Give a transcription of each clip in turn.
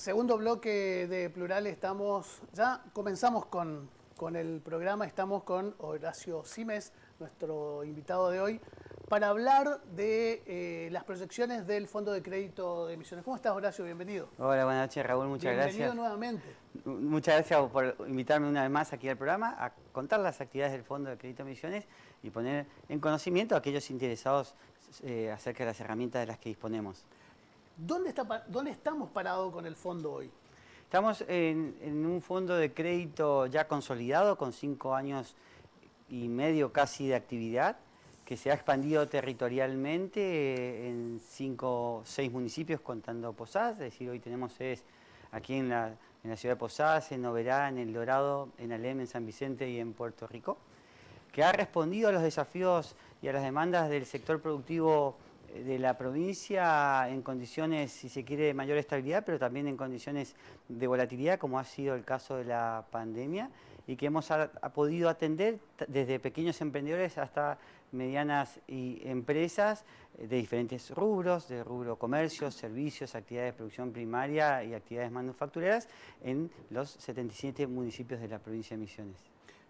Segundo bloque de Plural, ya comenzamos con el programa, estamos con Horacio Simes, nuestro invitado de hoy, para hablar de las proyecciones del Fondo de Crédito de Misiones. ¿Cómo estás, Horacio? Bienvenido. Hola, buenas noches, Raúl, muchas gracias. Bienvenido nuevamente. Muchas gracias por invitarme una vez más aquí al programa a contar las actividades del Fondo de Crédito de Misiones y poner en conocimiento a aquellos interesados acerca de las herramientas de las que disponemos. ¿Dónde estamos parados con el fondo hoy? Estamos en un fondo de crédito ya consolidado, con 5 años y medio casi de actividad, que se ha expandido territorialmente en 6 municipios contando Posadas, es decir, hoy tenemos sedes aquí en la ciudad de Posadas, en Oberá, en El Dorado, en Alem, en San Vicente y en Puerto Rico, que ha respondido a los desafíos y a las demandas del sector productivo de la provincia en condiciones, si se quiere, de mayor estabilidad, pero también en condiciones de volatilidad, como ha sido el caso de la pandemia, y que hemos podido atender desde pequeños emprendedores hasta medianas empresas de diferentes rubros, de rubro comercio, servicios, actividades de producción primaria y actividades manufactureras en los 77 municipios de la provincia de Misiones.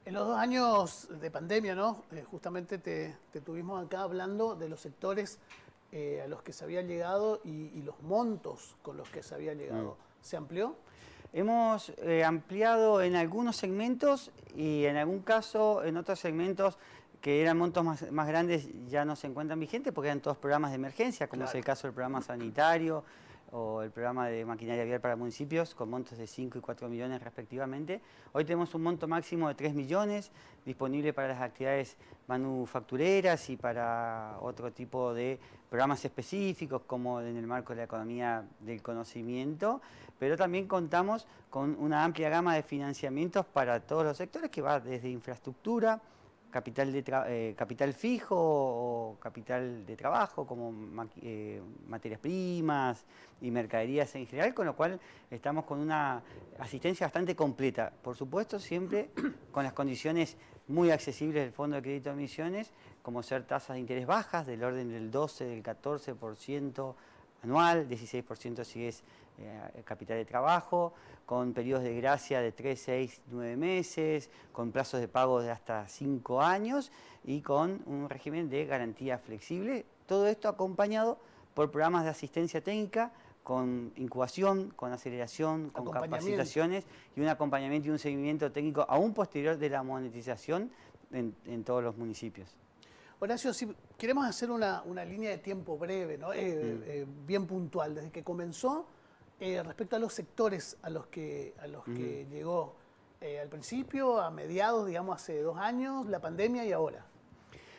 En los 2 años de pandemia, ¿no? Justamente te tuvimos acá hablando de los sectores a los que se había llegado y los montos con los que se había llegado. ¿Se amplió? Hemos ampliado en algunos segmentos y en algún caso en otros segmentos que eran montos más grandes ya no se encuentran vigentes porque eran todos programas de emergencia, como es el caso del programa sanitario o el programa de maquinaria vial para municipios con montos de 5 y 4 millones respectivamente. Hoy tenemos un monto máximo de 3 millones disponible para las actividades manufactureras y para otro tipo de programas específicos como en el marco de la economía del conocimiento, pero también contamos con una amplia gama de financiamientos para todos los sectores que va desde infraestructura, capital fijo o capital de trabajo como materias primas y mercaderías en general, con lo cual estamos con una asistencia bastante completa. Por supuesto, siempre con las condiciones muy accesibles del Fondo de Crédito de Misiones, como ser tasas de interés bajas del orden del 12, del 14% anual, 16% si es capital de trabajo, con periodos de gracia de 3, 6, 9 meses, con plazos de pago de hasta 5 años y con un régimen de garantía flexible. Todo esto acompañado por programas de asistencia técnica, con incubación, con aceleración, con capacitaciones y un acompañamiento y un seguimiento técnico aún posterior de la monetización en todos los municipios. Horacio, si queremos hacer una línea de tiempo breve, ¿no? Bien puntual, desde que comenzó, respecto a los sectores a los que llegó al principio, a mediados, digamos, hace 2 años, la pandemia y ahora.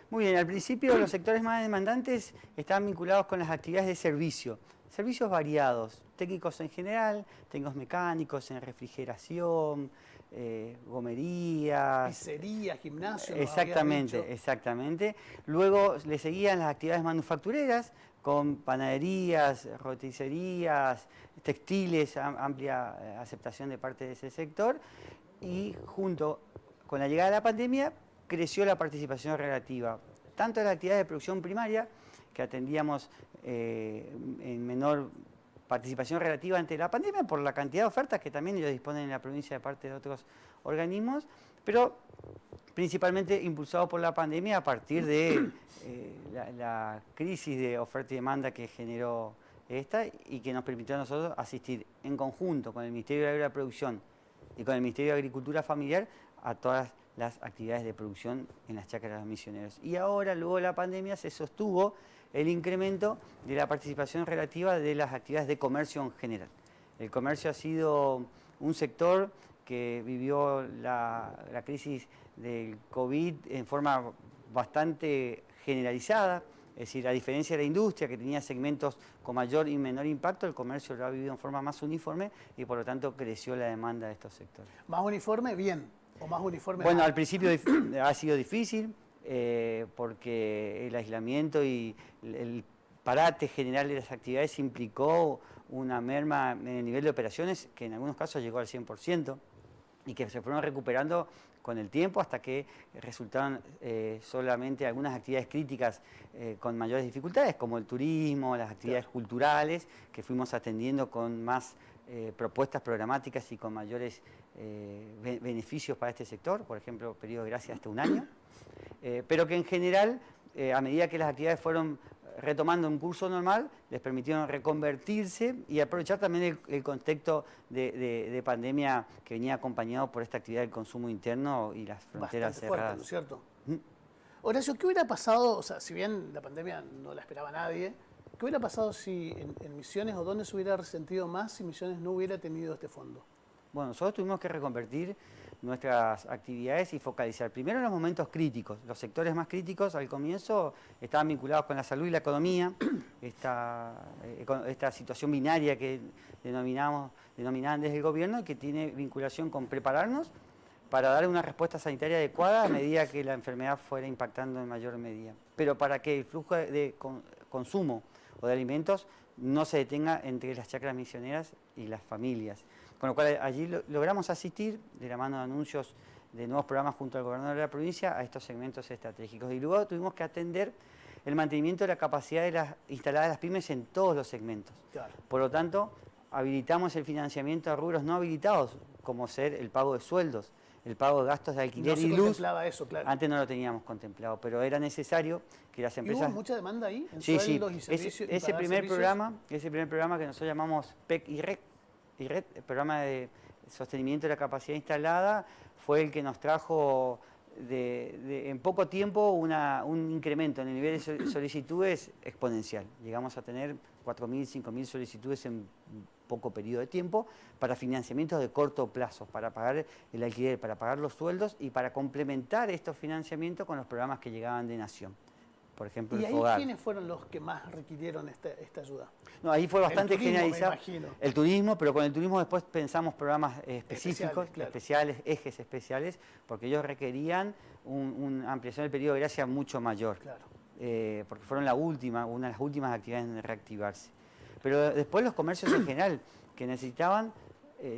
Muy bien, al principio los sectores más demandantes estaban vinculados con las actividades de servicios variados, técnicos en general, técnicos mecánicos en refrigeración, gomerías. Pizzería, gimnasio. Exactamente. Luego le seguían las actividades manufactureras con panaderías, roticerías, textiles, amplia aceptación de parte de ese sector. Y junto con la llegada de la pandemia creció la participación relativa, tanto en las actividades de producción primaria, que atendíamos en menor participación relativa ante la pandemia por la cantidad de ofertas que también ellos disponen en la provincia de parte de otros organismos, pero principalmente impulsado por la pandemia a partir de la crisis de oferta y demanda que generó esta y que nos permitió a nosotros asistir en conjunto con el Ministerio de la Producción y con el Ministerio de Agricultura Familiar a todas las actividades de producción en las chacras de los misioneros. Y ahora, luego de la pandemia, se sostuvo el incremento de la participación relativa de las actividades de comercio en general. El comercio ha sido un sector que vivió la crisis del COVID en forma bastante generalizada, es decir, a diferencia de la industria que tenía segmentos con mayor y menor impacto, el comercio lo ha vivido en forma más uniforme y por lo tanto creció la demanda de estos sectores. ¿Más uniforme? Bien. ¿O más uniforme? Bueno, al principio ha sido difícil porque el aislamiento y el parate general de las actividades implicó una merma en el nivel de operaciones que en algunos casos llegó al 100% y que se fueron recuperando con el tiempo hasta que resultaron solamente algunas actividades críticas con mayores dificultades, como el turismo, las actividades culturales, que fuimos atendiendo con más propuestas programáticas y con mayores beneficios para este sector, por ejemplo, periodo de gracia hasta 1 año, pero que en general, a medida que las actividades fueron retomando un curso normal, les permitieron reconvertirse y aprovechar también el contexto de pandemia que venía acompañado por esta actividad del consumo interno y las fronteras bastante cerradas. fuerte, ¿no es cierto? Horacio, ¿qué hubiera pasado, o sea, si bien la pandemia no la esperaba nadie, qué hubiera pasado si en Misiones o dónde se hubiera resentido más si Misiones no hubiera tenido este fondo? Bueno, nosotros tuvimos que reconvertir nuestras actividades y focalizar. Primero en los momentos críticos. Los sectores más críticos al comienzo estaban vinculados con la salud y la economía, esta situación binaria que denominaban desde el gobierno y que tiene vinculación con prepararnos para dar una respuesta sanitaria adecuada a medida que la enfermedad fuera impactando en mayor medida. Pero para que el flujo de consumo o de alimentos no se detenga entre las chacras misioneras y las familias. Con lo cual allí logramos asistir, de la mano de anuncios de nuevos programas junto al gobernador de la provincia, a estos segmentos estratégicos. Y luego tuvimos que atender el mantenimiento de la capacidad de instalada de las pymes en todos los segmentos. Claro. Por lo tanto, habilitamos el financiamiento a rubros no habilitados, como ser el pago de sueldos, el pago de gastos de alquiler y luz. No se contemplaba eso, claro. Antes no lo teníamos contemplado, pero era necesario que las empresas... ¿Y hubo mucha demanda ahí en Sí, sueldos y servicios? ese primer programa que nosotros llamamos PEC y REC, el programa de sostenimiento de la capacidad instalada, fue el que nos trajo en poco tiempo un incremento en el nivel de solicitudes exponencial. Llegamos a tener 4.000, 5.000 solicitudes en poco periodo de tiempo para financiamientos de corto plazo, para pagar el alquiler, para pagar los sueldos y para complementar estos financiamientos con los programas que llegaban de Nación. Por ejemplo, ¿Y el ahí FOGAR. quiénes fueron los que más requirieron esta ayuda? No, ahí fue bastante generalizado. Me imagino. El turismo, pero con el turismo después pensamos programas específicos, Claro. especiales, ejes especiales, porque ellos requerían una ampliación del periodo de gracia mucho mayor. Claro. Porque fueron una de las últimas actividades en reactivarse. Pero después los comercios en general, que necesitaban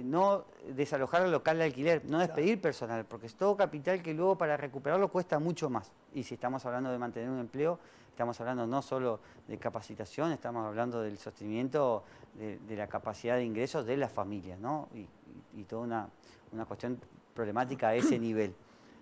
no desalojar el local de alquiler, no despedir personal, porque es todo capital que luego para recuperarlo cuesta mucho más. Y si estamos hablando de mantener un empleo, estamos hablando no solo de capacitación, estamos hablando del sostenimiento de la capacidad de ingresos de las familias, ¿no? Y toda una cuestión problemática a ese nivel.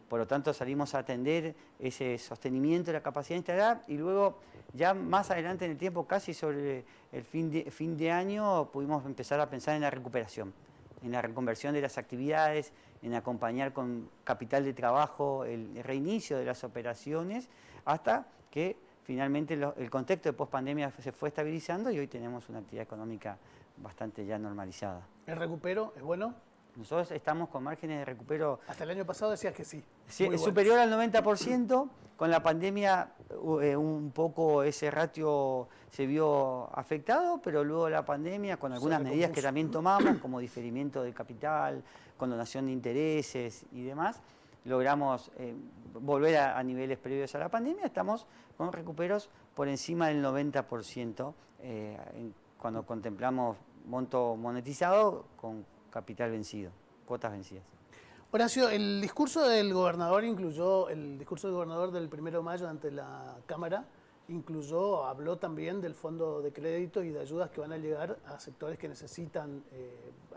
Por lo tanto, salimos a atender ese sostenimiento de la capacidad instalada y luego, ya más adelante en el tiempo, casi sobre el fin de año, pudimos empezar a pensar en la recuperación, en la reconversión de las actividades, en acompañar con capital de trabajo el reinicio de las operaciones, hasta que finalmente el contexto de pospandemia se fue estabilizando y hoy tenemos una actividad económica bastante ya normalizada. ¿El recupero es bueno? Nosotros estamos con márgenes de recupero... Hasta el año pasado decías que sí. Sí, es superior al 90%. Con la pandemia un poco ese ratio se vio afectado, pero luego la pandemia, con algunas medidas que también tomamos, como diferimiento del capital, condonación de intereses y demás, logramos volver a niveles previos a la pandemia. Estamos con recuperos por encima del 90% cuando contemplamos monto monetizado con capital vencido, cuotas vencidas. Horacio, el discurso del gobernador del 1 de mayo ante la Cámara habló también del fondo de crédito y de ayudas que van a llegar a sectores que necesitan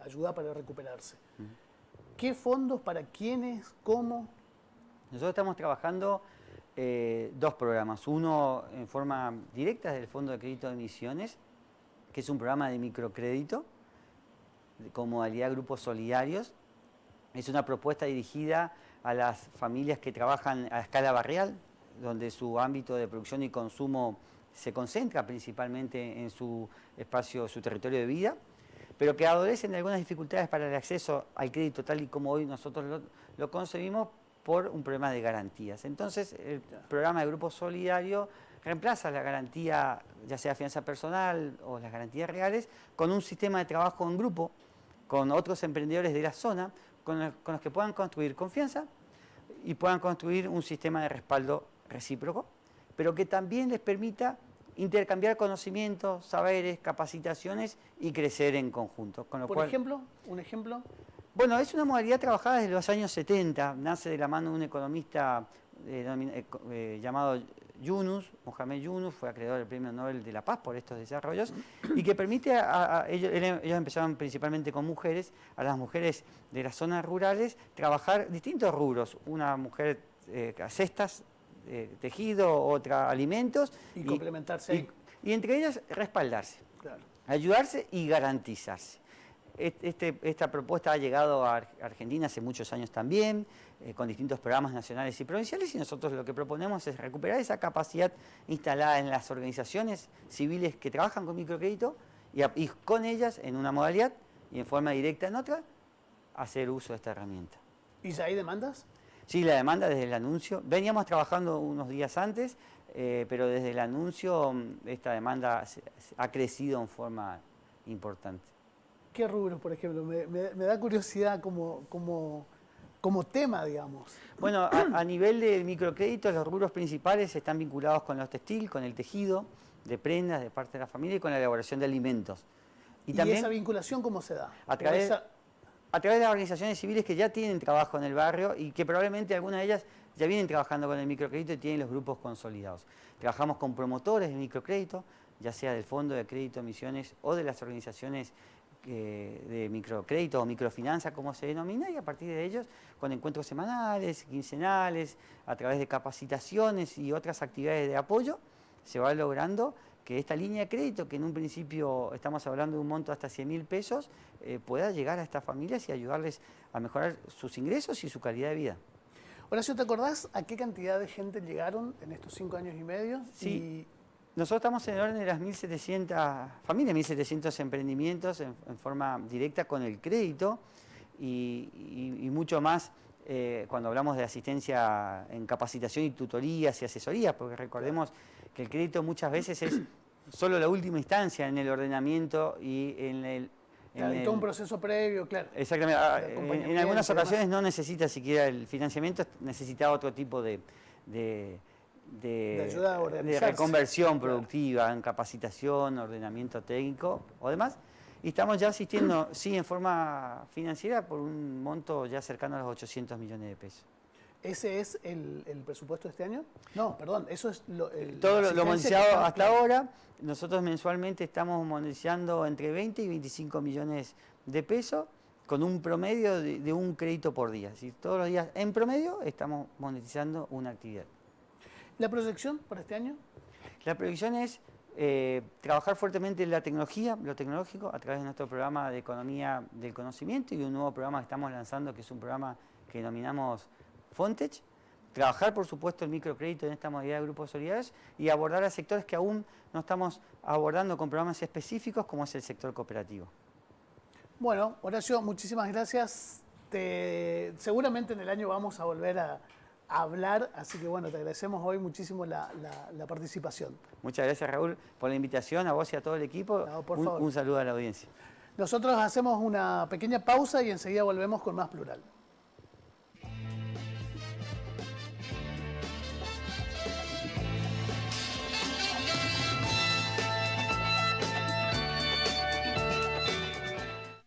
ayuda para recuperarse. ¿Qué fondos, para quiénes, cómo? Nosotros estamos trabajando 2 programas. Uno en forma directa del Fondo de Crédito de Misiones, que es un programa de microcrédito con modalidad grupos solidarios. Es una propuesta dirigida a las familias que trabajan a escala barrial, donde su ámbito de producción y consumo se concentra principalmente en su espacio, su territorio de vida, pero que adolecen de algunas dificultades para el acceso al crédito tal y como hoy nosotros lo concebimos por un problema de garantías. Entonces, el programa de Grupo Solidario reemplaza la garantía, ya sea fianza personal o las garantías reales, con un sistema de trabajo en grupo, con otros emprendedores de la zona, con los que puedan construir confianza y puedan construir un sistema de respaldo recíproco, pero que también les permita intercambiar conocimientos, saberes, capacitaciones y crecer en conjunto. Con lo Por cual, ejemplo, un ejemplo. Bueno, es una modalidad trabajada desde los años 70, nace de la mano de un economista llamado Yunus, Mohamed Yunus, fue acreedor del Premio Nobel de la Paz por estos desarrollos, y que permite ellos empezaron principalmente con mujeres, a las mujeres de las zonas rurales, trabajar distintos rubros. Una mujer cestas, tejido, otra alimentos. Y complementarse. Y entre ellas respaldarse, Claro. ayudarse y garantizarse. Esta propuesta ha llegado a Argentina hace muchos años también, con distintos programas nacionales y provinciales, y nosotros lo que proponemos es recuperar esa capacidad instalada en las organizaciones civiles que trabajan con microcrédito y con ellas, en una modalidad y en forma directa en otra, hacer uso de esta herramienta. ¿Y ya hay demandas? Sí, la demanda desde el anuncio. Veníamos trabajando unos días antes, pero desde el anuncio esta demanda ha crecido en forma importante. ¿Qué rubros, por ejemplo? Me da curiosidad como tema, digamos. Bueno, a nivel de microcréditos, los rubros principales están vinculados con los textiles, con el tejido de prendas de parte de la familia y con la elaboración de alimentos. ¿Y también esa vinculación cómo se da? a través de las organizaciones civiles que ya tienen trabajo en el barrio y que probablemente algunas de ellas ya vienen trabajando con el microcrédito y tienen los grupos consolidados. Trabajamos con promotores de microcrédito, ya sea del Fondo de Crédito Misiones o de las organizaciones de microcrédito o microfinanza, como se denomina, y a partir de ellos, con encuentros semanales, quincenales, a través de capacitaciones y otras actividades de apoyo, se va logrando que esta línea de crédito, que en un principio estamos hablando de un monto hasta 100.000 pesos, pueda llegar a estas familias y ayudarles a mejorar sus ingresos y su calidad de vida. Horacio, ¿te acordás a qué cantidad de gente llegaron en estos 5 años y medio? Sí. Nosotros estamos en el orden de las 1.700 familias, 1.700 emprendimientos en forma directa con el crédito y mucho más cuando hablamos de asistencia en capacitación y tutorías y asesorías, porque recordemos que el crédito muchas veces es solo la última instancia en el ordenamiento y en todo un proceso previo, claro. Exactamente. En algunas ocasiones no necesita siquiera el financiamiento, necesita otro tipo de ayuda a organizarse, reconversión productiva, en capacitación, ordenamiento técnico o demás. Y estamos ya asistiendo, sí, en forma financiera por un monto ya cercano a los 800 millones de pesos. ¿Ese es el presupuesto de este año? No, perdón, eso es todo lo monetizado hasta ahora. Nosotros mensualmente estamos monetizando entre 20 y 25 millones de pesos con un promedio de un crédito por día. Es decir, todos los días en promedio estamos monetizando una actividad. ¿La proyección para este año? La proyección es trabajar fuertemente en la tecnología, lo tecnológico, a través de nuestro programa de Economía del Conocimiento y un nuevo programa que estamos lanzando, que es un programa que denominamos Fontech. Trabajar, por supuesto, el microcrédito en esta modalidad de grupos solidarios y abordar a sectores que aún no estamos abordando con programas específicos, como es el sector cooperativo. Bueno, Horacio, muchísimas gracias. Seguramente en el año vamos a volver a hablar, así que bueno, te agradecemos hoy muchísimo la participación. Muchas gracias, Raúl, por la invitación, a vos y a todo el equipo. No, por favor. Un saludo a la audiencia. Nosotros hacemos una pequeña pausa y enseguida volvemos con más Plural.